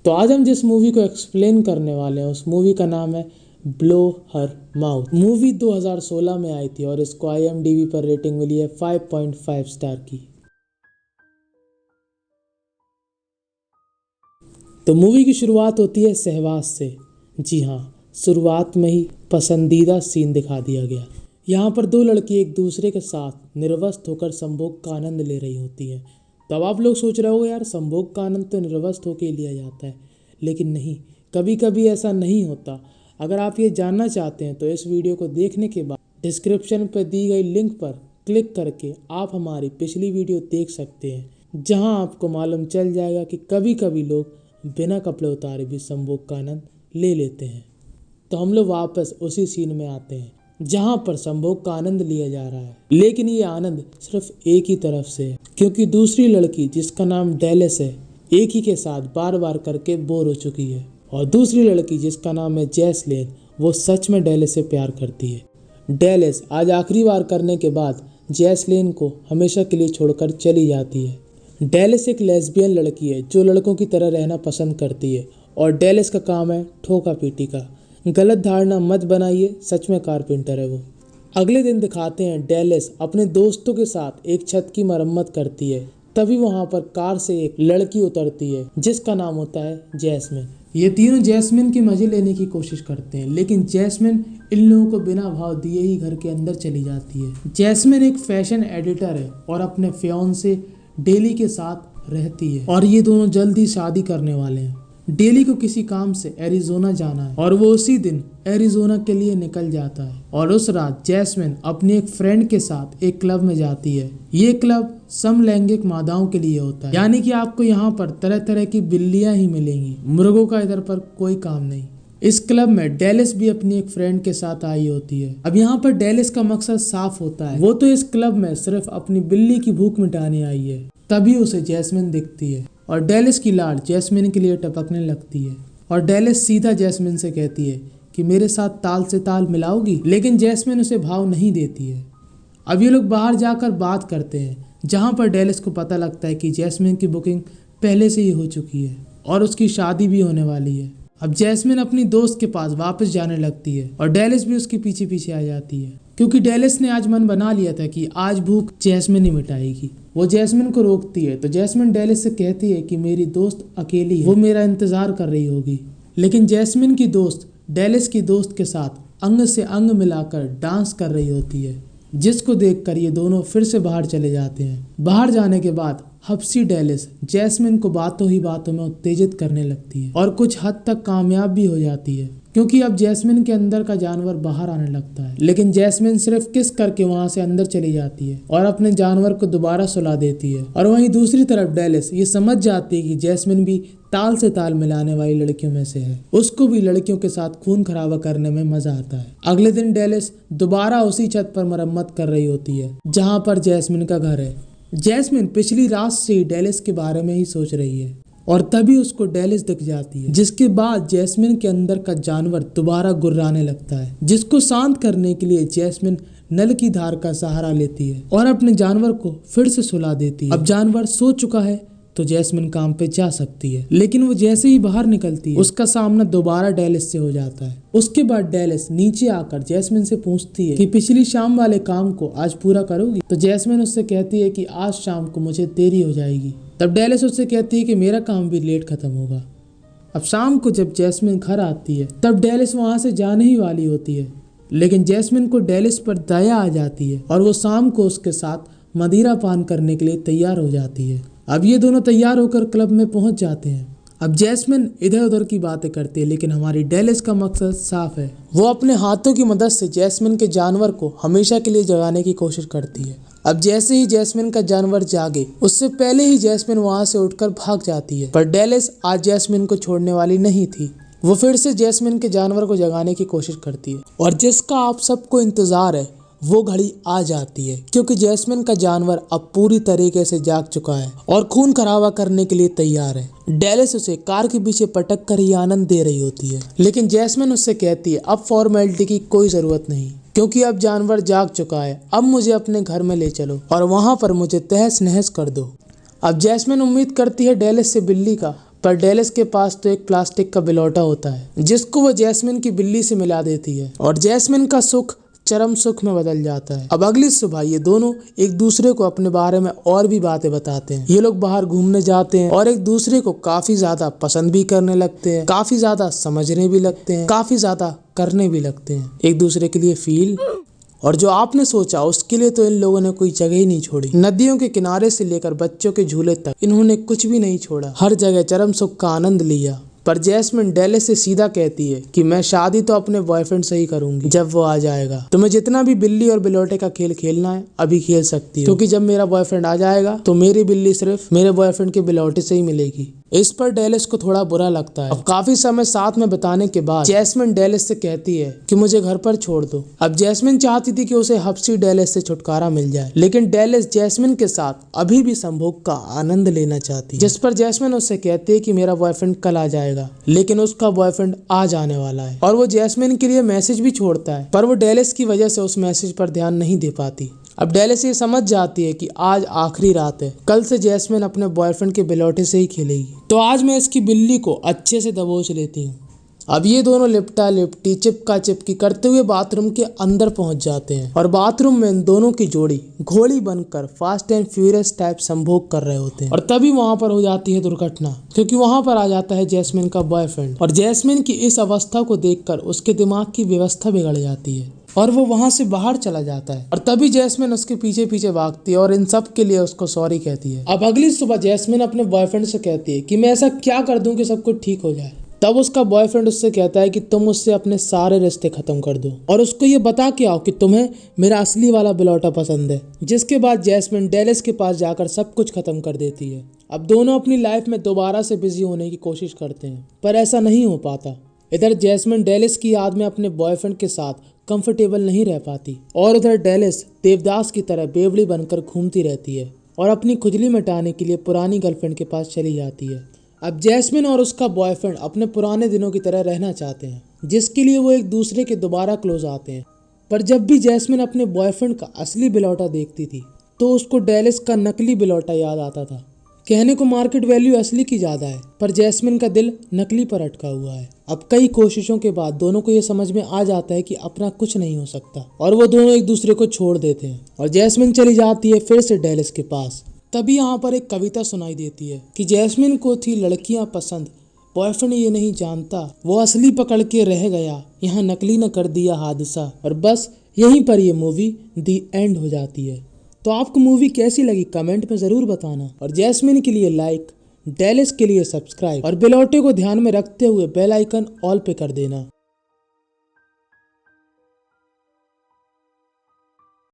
तो आज हम जिस मूवी को एक्सप्लेन करने वाले हैं उस मूवी का नाम है ब्लो हर माउथ। मूवी 2016 में आई थी और इसको IMDb पर रेटिंग मिली है 5.5 स्टार की। तो मूवी की शुरुआत होती है सहवास से। जी हाँ, शुरुआत में ही पसंदीदा सीन दिखा दिया गया। यहाँ पर दो लड़की एक दूसरे के साथ निर्वस्त होकर संभोग का आनंद ले रही होती हैं। तब आप लोग सोच रहे हो यार, संभोग का आनंद तो निर्वस्त होकर ही लिया जाता है, लेकिन नहीं, कभी कभी ऐसा नहीं होता। अगर आप ये जानना चाहते हैं तो इस वीडियो को देखने के बाद डिस्क्रिप्शन पर दी गई लिंक पर क्लिक करके आप हमारी पिछली वीडियो देख सकते हैं, जहां आपको मालूम चल जाएगा कि कभी कभी लोग बिना कपड़े उतारे भी संभोग का आनंद ले लेते हैं। तो हम लोग वापस उसी सीन में आते हैं जहां पर संभोग का आनंद लिया जा रहा है, लेकिन ये आनंद सिर्फ एक ही तरफ से है, क्योंकि दूसरी लड़की जिसका नाम डेलिस है एक ही के साथ बार बार करके बोर हो चुकी है, और दूसरी लड़की जिसका नाम है जैसलीन वो सच में डेलिस से प्यार करती है। डेलिस आज आखिरी बार करने के बाद जैसलीन को हमेशा के लिए छोड़कर चली जाती है। डेलिस एक लेस्बियन लड़की है जो लड़कों की तरह रहना पसंद करती है, और डेलिस का काम है ठोका पीटी का। गलत धारणा मत बनाइए, सच में कारपेंटर है वो। अगले दिन दिखाते हैं डेलिस अपने दोस्तों के साथ एक छत की मरम्मत करती है। तभी वहां पर कार से एक लड़की उतरती है जिसका नाम होता है जैस्मिन। ये तीनों जैस्मिन के मजे लेने की कोशिश करते हैं, लेकिन जैस्मिन इन लोगों को बिना भाव दिए ही घर के अंदर चली जाती है। जैस्मिन एक फैशन एडिटर है और अपने फियांसे डेली के साथ रहती है, और ये दोनों जल्द ही शादी करने वाले हैं। डेली को किसी काम से एरिजोना जाना है और वो उसी दिन एरिजोना के लिए निकल जाता है, और उस रात जैस्मिन अपनी एक फ्रेंड के साथ एक क्लब में जाती है। ये क्लब समलैंगिक मादाओं के लिए होता है, यानी कि आपको यहाँ पर तरह तरह की बिल्लियां ही मिलेंगी, मुर्गों का इधर पर कोई काम नहीं। इस क्लब में डेलिस भी अपनी एक फ्रेंड के साथ आई होती है। अब यहाँ पर डेलिस का मकसद साफ होता है, वो तो इस क्लब में सिर्फ अपनी बिल्ली की भूख मिटाने आई है। तभी उसे जैस्मिन दिखती है और डेलिस की लाड जैस्मिन के लिए टपकने लगती है, और डेलिस सीधा जैस्मिन से कहती है कि मेरे साथ ताल से ताल मिलाओगी, लेकिन जैस्मिन उसे भाव नहीं देती है। अब ये लोग बाहर जाकर बात करते हैं, जहाँ पर डेलिस को पता लगता है कि जैस्मिन की बुकिंग पहले से ही हो चुकी है और उसकी शादी भी होने वाली है। अब जैस्मिन अपनी दोस्त के पास वापस जाने लगती है और डेलिस भी उसके पीछे पीछे आ जाती है, क्योंकि डेलिस ने आज मन बना लिया था कि आज भूख जैस्मिन ही मिटाएगी। वो जैस्मिन को रोकती है तो जैस्मिन डेलिस से कहती है कि मेरी दोस्त अकेली है, वो मेरा इंतजार कर रही होगी। लेकिन जैस्मिन की दोस्त डेलिस की दोस्त के साथ अंग से अंग मिलाकर डांस कर रही होती है, जिसको देखकर ये दोनों फिर से बाहर चले जाते हैं। बाहर जाने के बाद हफ्सी डेलिस जैस्मिन को बातों ही बातों में उत्तेजित करने लगती है और कुछ हद तक कामयाब भी हो जाती है, क्योंकि अब जैस्मिन के अंदर का जानवर बाहर आने लगता है। लेकिन जैस्मिन सिर्फ किस करके वहां से अंदर चली जाती है और अपने जानवर को दोबारा सुला देती है। और वहीं दूसरी तरफ डेलिस ये समझ जाती है कि जैस्मिन भी ताल से ताल मिलाने वाली लड़कियों में से है, उसको भी लड़कियों के साथ खून खराबा करने में मजा आता है। अगले दिन डेलिस दोबारा उसी छत पर मरम्मत कर रही होती है जहाँ पर जैस्मिन का घर है। जैस्मिन पिछली रात से ही डेलिस के बारे में ही सोच रही है, और तभी उसको डेलिस दिख जाती है, जिसके बाद जैस्मिन के अंदर का जानवर दोबारा गुर्राने लगता है, जिसको शांत करने के लिए जैस्मिन नल की धार का सहारा लेती है और अपने जानवर को फिर से सुला देती है। अब जानवर सो चुका है तो जैस्मिन काम पे जा सकती है, लेकिन वो जैसे ही बाहर निकलती है उसका सामना दोबारा डेलिस से हो जाता है। उसके बाद डेलिस नीचे आकर जैस्मिन से पूछती है कि पिछली शाम वाले काम को आज पूरा करोगी? तो जैस्मिन उससे कहती है कि आज शाम को मुझे देरी हो जाएगी। तब डेलिस उससे कहती है कि मेरा काम भी लेट खत्म होगा। अब शाम को जब जैस्मिन घर आती है तब डेलिस वहां से जाने ही वाली होती है, लेकिन जैस्मिन को डेलिस पर दया आ जाती है और वो शाम को उसके साथ मदिरा पान करने के लिए तैयार हो जाती है। अब ये दोनों तैयार होकर क्लब में पहुंच जाते हैं। अब जैस्मिन इधर उधर की बातें करती है, लेकिन हमारी डेलिस का मकसद साफ है। वो अपने हाथों की मदद से जैस्मिन के जानवर को हमेशा के लिए जगाने की कोशिश करती है। अब जैसे ही जैस्मिन का जानवर जागे उससे पहले ही जैस्मिन वहां से उठकर भाग जाती है, पर डेलिस आज जैस्मिन को छोड़ने वाली नहीं थी। वो फिर से जैस्मिन के जानवर को जगाने की कोशिश करती है, और जिसका आप सबको इंतजार है वो घड़ी आ जाती है, क्योंकि जैस्मिन का जानवर अब पूरी तरीके से जाग चुका है और खून खराबा करने के लिए तैयार है। डेलिस उसे कार के पीछे पटक कर ही आनंद दे रही होती है, लेकिन जैस्मिन उससे कहती है अब फॉर्मेलिटी की कोई जरूरत नहीं, क्योंकि अब जानवर जाग चुका है। अब मुझे अपने घर में ले चलो और वहां पर मुझे तहस नहस कर दो। अब जैस्मिन उम्मीद करती है डेलिस से बिल्ली का, पर डेलिस के पास तो एक प्लास्टिक का बिलौटा होता है जिसको वो जैस्मिन की बिल्ली से मिला देती है और जैस्मिन का सुख चरम सुख में बदल जाता है। अब अगली सुबह ये दोनों एक दूसरे को अपने बारे में और भी बातें बताते हैं। ये लोग बाहर घूमने जाते हैं और एक दूसरे को काफी ज्यादा पसंद भी करने लगते हैं, काफी ज्यादा समझने भी लगते हैं, काफी ज्यादा करने भी लगते हैं एक दूसरे के लिए फील। और जो आपने सोचा उसके लिए तो इन लोगों ने कोई जगह ही नहीं छोड़ी। नदियों के किनारे से लेकर बच्चों के झूले तक इन्होंने कुछ भी नहीं छोड़ा, हर जगह चरम सुख का आनंद लिया। पर जैस्मिन डेलिस से सीधा कहती है कि मैं शादी तो अपने बॉयफ्रेंड से ही करूंगी जब वो आ जाएगा। तुम्हें जितना भी बिल्ली और बिलोटे का खेल खेलना है अभी खेल सकती हो, क्योंकि जब मेरा बॉयफ्रेंड आ जाएगा तो मेरी बिल्ली सिर्फ मेरे बॉयफ्रेंड के बिलोटे से ही मिलेगी। इस पर डेलिस को थोड़ा बुरा लगता है। अब काफी समय साथ में बिताने के बाद जैस्मिन डेलिस से कहती है कि मुझे घर पर छोड़ दो। अब जैस्मिन चाहती थी कि उसे हब्सी डेलिस से छुटकारा मिल जाए, लेकिन डेलिस जैस्मिन के साथ अभी भी संभोग का आनंद लेना चाहती है। जिस पर जैस्मिन उससे कहती है कि मेरा बॉयफ्रेंड कल आ जाएगा, लेकिन उसका बॉयफ्रेंड आ जाने वाला है और वो जैस्मिन के लिए मैसेज भी छोड़ता है, पर वो डेलिस की वजह से उस मैसेज पर ध्यान नहीं दे पाती। अब डेलिस ये समझ जाती है कि आज आखिरी रात है, कल से जैस्मिन अपने बॉयफ्रेंड के बिलौटे से ही खेलेगी, तो आज मैं इसकी बिल्ली को अच्छे से दबोच लेती हूँ। अब ये दोनों लिपटा लिपटी चिपका चिपकी करते हुए बाथरूम के अंदर पहुंच जाते हैं और बाथरूम में इन दोनों की जोड़ी घोड़ी बनकर फास्ट एंड फ्यूरियस टाइप संभोग कर रहे होते हैं। और तभी वहां पर हो जाती है दुर्घटना, क्योंकि वहां पर आ जाता है जैस्मिन का बॉयफ्रेंड और जैस्मिन की इस अवस्था को देखकर उसके दिमाग की व्यवस्था बिगड़ जाती है और वो वहां से बाहर चला जाता है। और तभी जैस्मिन उसके पीछे पीछे भागती है और इन सब के लिए उसको सॉरी कहती है। अब अगली सुबह जैस्मिन अपने बॉयफ्रेंड से कहती है कि मैं ऐसा क्या कर दूं कि सब कुछ ठीक हो जाए। तब उसका बॉयफ्रेंड उससे कहता है कि तुम उससे अपने सारे रिश्ते खत्म कर दो और उसको ये बता के आओ कि तुम्हें मेरा असली वाला बिलौटा पसंद है। जिसके बाद जैस्मिन डेलिस के पास जाकर सब कुछ खत्म कर देती है। अब दोनों अपनी लाइफ में दोबारा से बिजी होने की कोशिश करते हैं, पर ऐसा नहीं हो पाता। इधर जैस्मिन डेलिस की याद में अपने बॉयफ्रेंड के साथ कंफर्टेबल नहीं रह पाती और उधर डेलिस देवदास की तरह बेवड़ी बनकर घूमती रहती है और अपनी खुजली मिटाने के लिए पुरानी गर्लफ्रेंड के पास चली जाती है। अब जैस्मिन और उसका बॉयफ्रेंड अपने पुराने दिनों की तरह रहना चाहते हैं, जिसके लिए वो एक दूसरे के दोबारा क्लोज आते हैं। पर जब भी जैस्मिन अपने बॉयफ्रेंड का असली बिलौटा देखती थी तो उसको डेलिस का नकली बिलौटा याद आता था। कहने को मार्केट वैल्यू असली की ज्यादा है, पर जैस्मिन का दिल नकली पर अटका हुआ है। अब कई कोशिशों के बाद दोनों को ये समझ में आ जाता है कि अपना कुछ नहीं हो सकता और वो दोनों एक दूसरे को छोड़ देते हैं और जैस्मिन चली जाती है फिर से डेलिस के पास। तभी यहाँ पर एक कविता सुनाई देती है कि जैस्मिन को थी लड़कियां पसंद, बॉयफ्रेंड ये नहीं जानता, वो असली पकड़ के रह गया, यहाँ नकली न कर दिया हादसा। और बस यहीं पर ये मूवी दी एंड हो जाती है। तो आपको मूवी कैसी लगी कमेंट में ज़रूर बताना और जैस्मिन के लिए लाइक, डेलिस के लिए सब्सक्राइब और बिलौटे को ध्यान में रखते हुए बेल आइकन ऑल पे कर देना।